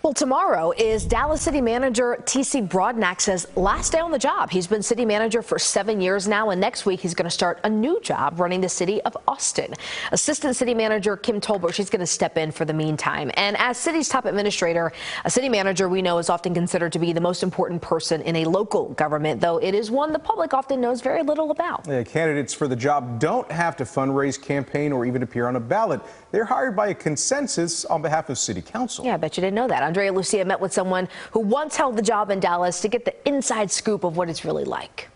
Well, tomorrow is Dallas City Manager T.C. Broadnax's last day on the job. He's been city manager for 7 years now, and next week he's going to start a new job running the city of Austin. Assistant City Manager Kim Tolbert, she's going to step in for the meantime. And as city's top administrator, a city manager we know is often considered to be the most important person in a local government, though it is one the public often knows very little about. Yeah, candidates for the job don't have to fundraise, campaign, or even appear on a ballot. They're hired by a consensus on behalf of city council. Yeah, I bet you didn't know that. Andrea Lucia met with someone who once held the job in Dallas to get the inside scoop of what it's really like.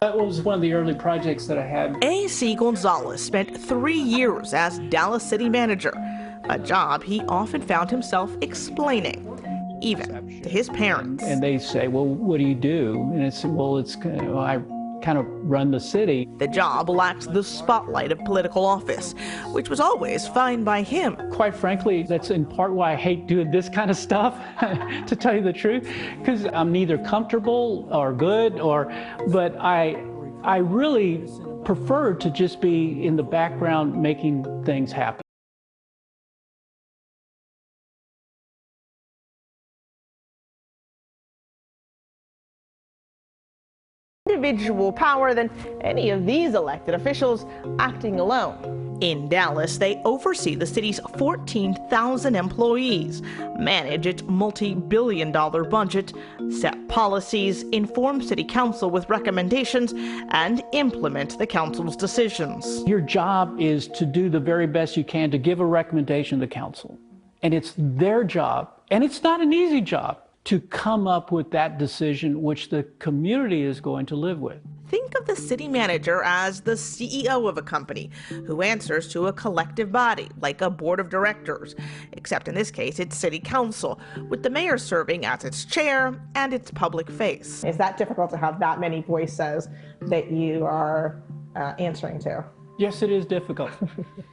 That was one of the early projects that I had. A.C. Gonzalez spent 3 years as Dallas City Manager, a job he often found himself explaining, even to his parents. And they say, well, what do you do? And it's, well, I kind of run the city. The job lacks the spotlight of political office, which was always fine by him. Quite frankly, that's in part why I hate doing this kind of stuff, to tell you the truth, because I'm neither comfortable or good, but I really prefer to just be in the background making things happen. Individual power than any of these elected officials acting alone. In Dallas, they oversee the city's 14,000 employees, manage its multi-billion-dollar budget, set policies, inform city council with recommendations, and implement the council's decisions. Your job is to do the very best you can to give a recommendation to council. And it's their job, and it's not an easy job, to come up with that decision which the community is going to live with. Think of the city manager as the CEO of a company who answers to a collective body, like a board of directors, except in this case it's city council, with the mayor serving as its chair and its public face. Is that difficult to have that many voices that you are answering to? Yes, it is difficult.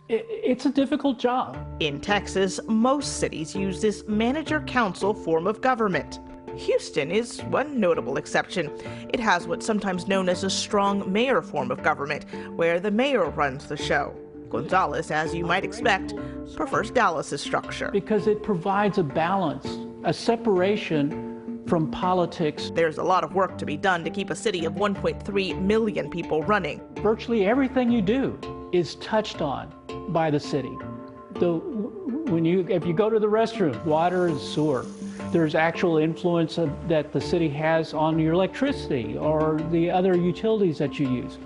It's a difficult job. In Texas, most cities use this manager-council form of government. Houston is one notable exception. It has what's sometimes known as a strong mayor form of government, where the mayor runs the show. Gonzalez, as you might expect, prefers Dallas's structure. Because it provides a balance, a separation from politics. There's a lot of work to be done to keep a city of 1.3 million people running. Virtually everything you do is touched on by the city. If you go to the restroom, water and sewer, there's actual influence that the city has on your electricity or the other utilities that you use.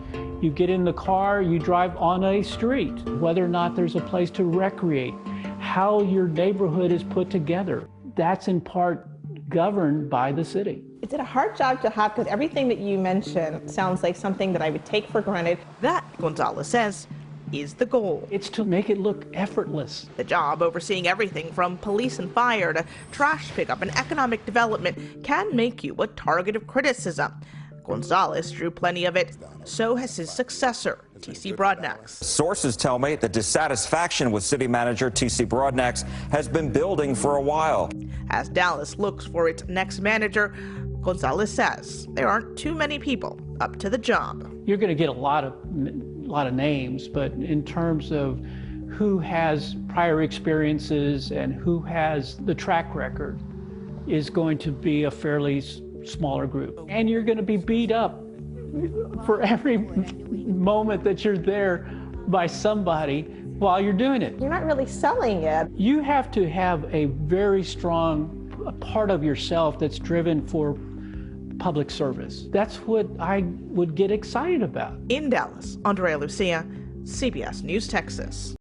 You get in the car, you drive on a street, whether or not there's a place to recreate, how your neighborhood is put together. That's in part governed by the city. Is it a hard job to have? Because everything that you mentioned sounds like something that I would take for granted. That, Gonzalez says, is the goal. It's to make it look effortless. The job, overseeing everything from police and fire to trash pickup and economic development, can make you a target of criticism. Gonzalez drew plenty of it. So has his successor, T.C. Broadnax. Sources tell me the dissatisfaction with city manager T.C. Broadnax has been building for a while. As Dallas looks for its next manager, Gonzalez says there aren't too many people up to the job. You're going to get a lot of names, but in terms of who has prior experiences and who has the track record is going to be a fairly smaller group. And you're going to be beat up for every moment that you're there by somebody while you're doing it. You're not really selling it. You have to have a very strong part of yourself that's driven for public service. That's what I would get excited about. In Dallas, Andrea Lucia, CBS News, Texas.